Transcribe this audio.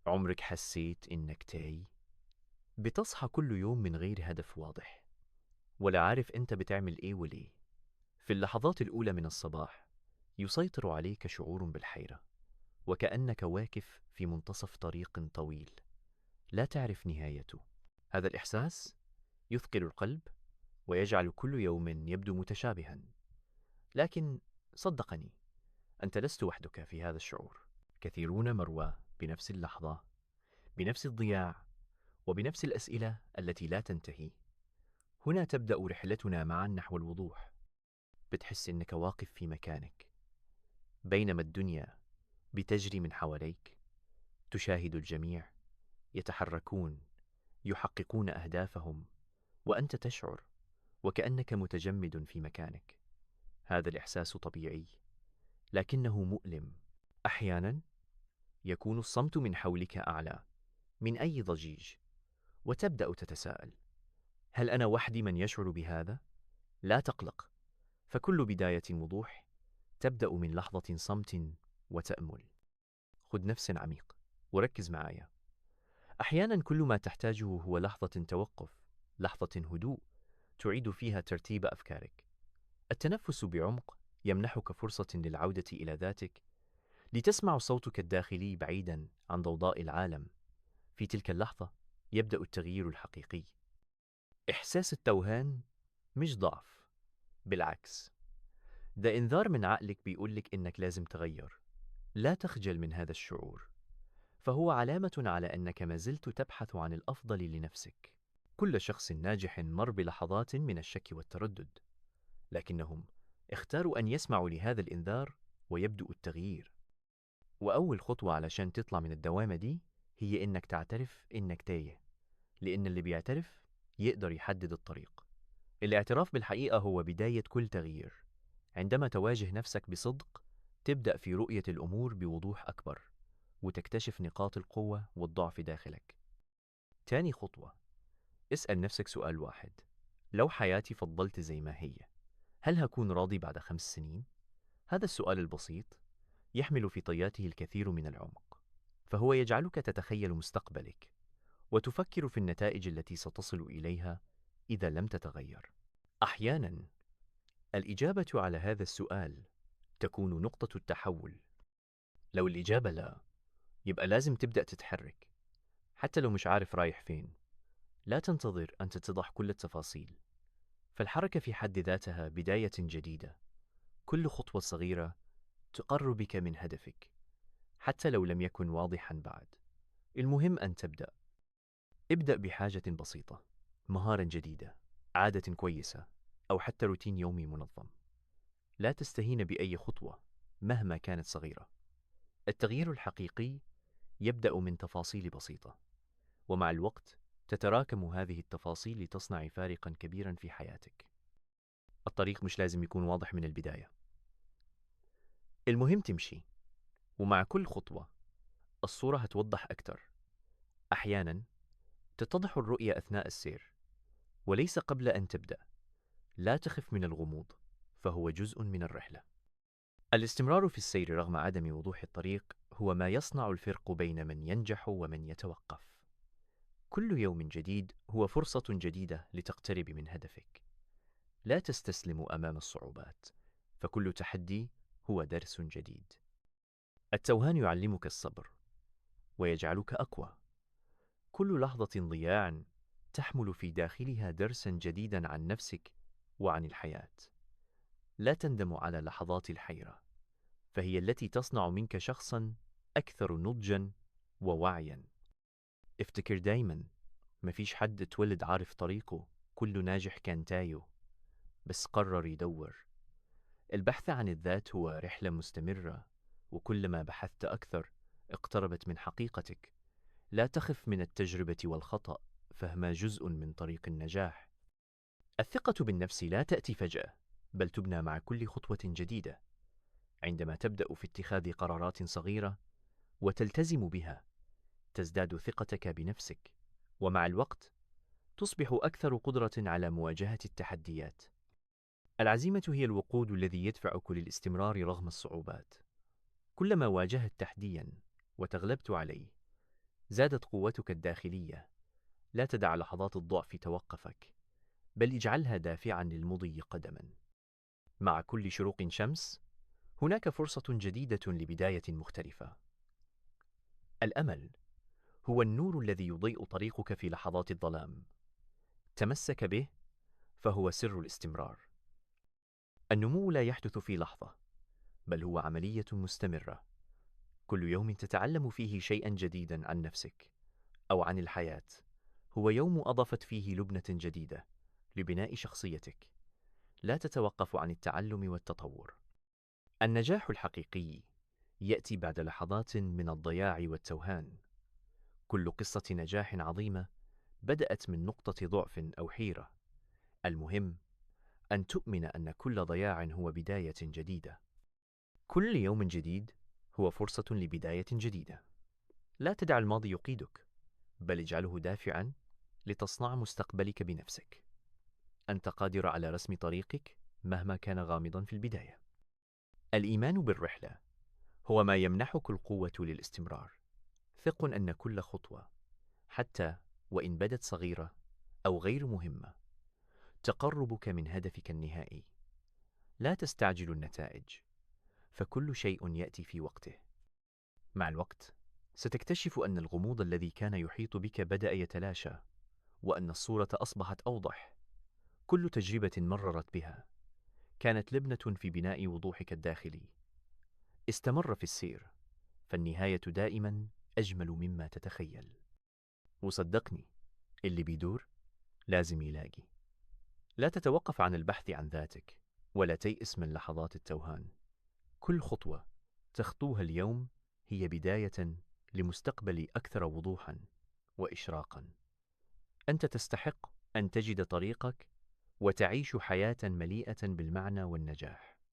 عمرك حسيت إنك تايه؟ بتصحى كل يوم من غير هدف واضح، ولا عارف أنت بتعمل إيه وليه. في اللحظات الأولى من الصباح يسيطر عليك شعور بالحيرة، وكأنك واقف في منتصف طريق طويل لا تعرف نهايته. هذا الإحساس يثقل القلب ويجعل كل يوم يبدو متشابها، لكن صدقني، أنت لست وحدك في هذا الشعور. كثيرون مروا بنفس اللحظة، بنفس الضياع، وبنفس الأسئلة التي لا تنتهي. هنا تبدأ رحلتنا معا نحو الوضوح. بتحس إنك واقف في مكانك، بينما الدنيا بتجري من حواليك. تشاهد الجميع يتحركون، يحققون أهدافهم، وأنت تشعر وكأنك متجمد في مكانك. هذا الإحساس طبيعي، لكنه مؤلم. أحيانا يكون الصمت من حولك أعلى من أي ضجيج، وتبدأ تتساءل: هل أنا وحدي من يشعر بهذا؟ لا تقلق، فكل بداية وضوح تبدأ من لحظة صمت وتأمل. خذ نفس عميق وركز معايا. أحيانا كل ما تحتاجه هو لحظة توقف، لحظة هدوء تعيد فيها ترتيب أفكارك. التنفس بعمق يمنحك فرصة للعودة إلى ذاتك، لتسمع صوتك الداخلي بعيدا عن ضوضاء العالم. في تلك اللحظة يبدأ التغيير الحقيقي. إحساس التوهان مش ضعف، بالعكس، ده إنذار من عقلك بيقولك إنك لازم تغير. لا تخجل من هذا الشعور، فهو علامة على أنك ما زلت تبحث عن الأفضل لنفسك. كل شخص ناجح مر بلحظات من الشك والتردد، لكنهم اختاروا أن يسمعوا لهذا الإنذار ويبدأوا التغيير. وأول خطوة علشان تطلع من الدوامة دي هي إنك تعترف إنك تايه، لأن اللي بيعترف يقدر يحدد الطريق. الاعتراف بالحقيقة هو بداية كل تغيير. عندما تواجه نفسك بصدق، تبدأ في رؤية الأمور بوضوح أكبر، وتكتشف نقاط القوة والضعف داخلك. تاني خطوة، اسأل نفسك سؤال واحد: لو حياتي فضلت زي ما هي، هل هكون راضي بعد 5 سنين؟ هذا السؤال البسيط يحمل في طياته الكثير من العمق، فهو يجعلك تتخيل مستقبلك وتفكر في النتائج التي ستصل إليها إذا لم تتغير. أحيانا الإجابة على هذا السؤال تكون نقطة التحول. لو الإجابة لا، يبقى لازم تبدأ تتحرك، حتى لو مش عارف رايح فين. لا تنتظر أن تتضح كل التفاصيل، فالحركة في حد ذاتها بداية جديدة. كل خطوة صغيرة تقربك من هدفك، حتى لو لم يكن واضحا بعد. المهم أن تبدأ. ابدأ بحاجة بسيطة، مهارة جديدة، عادة كويسة، أو حتى روتين يومي منظم. لا تستهين بأي خطوة مهما كانت صغيرة. التغيير الحقيقي يبدأ من تفاصيل بسيطة، ومع الوقت تتراكم هذه التفاصيل لتصنع فارقا كبيرا في حياتك. الطريق مش لازم يكون واضح من البداية، المهم تمشي، ومع كل خطوة الصورة هتوضح أكتر. أحيانا تتضح الرؤية أثناء السير وليس قبل أن تبدأ. لا تخف من الغموض، فهو جزء من الرحلة. الاستمرار في السير رغم عدم وضوح الطريق هو ما يصنع الفرق بين من ينجح ومن يتوقف. كل يوم جديد هو فرصة جديدة لتقترب من هدفك. لا تستسلم أمام الصعوبات، فكل تحدي هو درس جديد. التوهان يعلمك الصبر ويجعلك أقوى. كل لحظة ضياع تحمل في داخلها درسا جديدا عن نفسك وعن الحياة. لا تندم على لحظات الحيرة، فهي التي تصنع منك شخصا أكثر نضجا ووعيا. افتكر دايما، مفيش حد اتولد عارف طريقه. كل ناجح كان تايه بس قرر يدور. البحث عن الذات هو رحلة مستمرة، وكلما بحثت أكثر اقتربت من حقيقتك. لا تخف من التجربة والخطأ، فهما جزء من طريق النجاح. الثقة بالنفس لا تأتي فجأة، بل تبنى مع كل خطوة جديدة. عندما تبدأ في اتخاذ قرارات صغيرة وتلتزم بها، تزداد ثقتك بنفسك، ومع الوقت تصبح أكثر قدرة على مواجهة التحديات. العزيمة هي الوقود الذي يدفعك للاستمرار رغم الصعوبات. كلما واجهت تحديا وتغلبت عليه، زادت قوتك الداخلية. لا تدع لحظات الضعف توقفك، بل اجعلها دافعا للمضي قدما. مع كل شروق شمس هناك فرصة جديدة لبداية مختلفة. الأمل هو النور الذي يضيء طريقك في لحظات الظلام. تمسك به، فهو سر الاستمرار. النمو لا يحدث في لحظة، بل هو عملية مستمرة. كل يوم تتعلم فيه شيئا جديدا عن نفسك أو عن الحياة هو يوم أضفت فيه لبنة جديدة لبناء شخصيتك. لا تتوقف عن التعلم والتطور. النجاح الحقيقي يأتي بعد لحظات من الضياع والتوهان. كل قصة نجاح عظيمة بدأت من نقطة ضعف أو حيرة. المهم أن تؤمن أن كل ضياع هو بداية جديدة. كل يوم جديد هو فرصة لبداية جديدة. لا تدع الماضي يقيدك، بل اجعله دافعا لتصنع مستقبلك بنفسك. أنت قادر على رسم طريقك مهما كان غامضا في البداية. الإيمان بالرحلة هو ما يمنحك القوة للاستمرار. ثق أن كل خطوة، حتى وإن بدت صغيرة أو غير مهمة، تقربك من هدفك النهائي. لا تستعجل النتائج، فكل شيء يأتي في وقته. مع الوقت ستكتشف أن الغموض الذي كان يحيط بك بدأ يتلاشى، وأن الصورة أصبحت أوضح. كل تجربة مررت بها كانت لبنة في بناء وضوحك الداخلي. استمر في السير، فالنهاية دائما أجمل مما تتخيل. وصدقني، اللي بيدور لازم يلاقي. لا تتوقف عن البحث عن ذاتك، ولا تيأس من لحظات التوهان. كل خطوة تخطوها اليوم هي بداية لمستقبل أكثر وضوحا وإشراقا. أنت تستحق أن تجد طريقك وتعيش حياة مليئة بالمعنى والنجاح.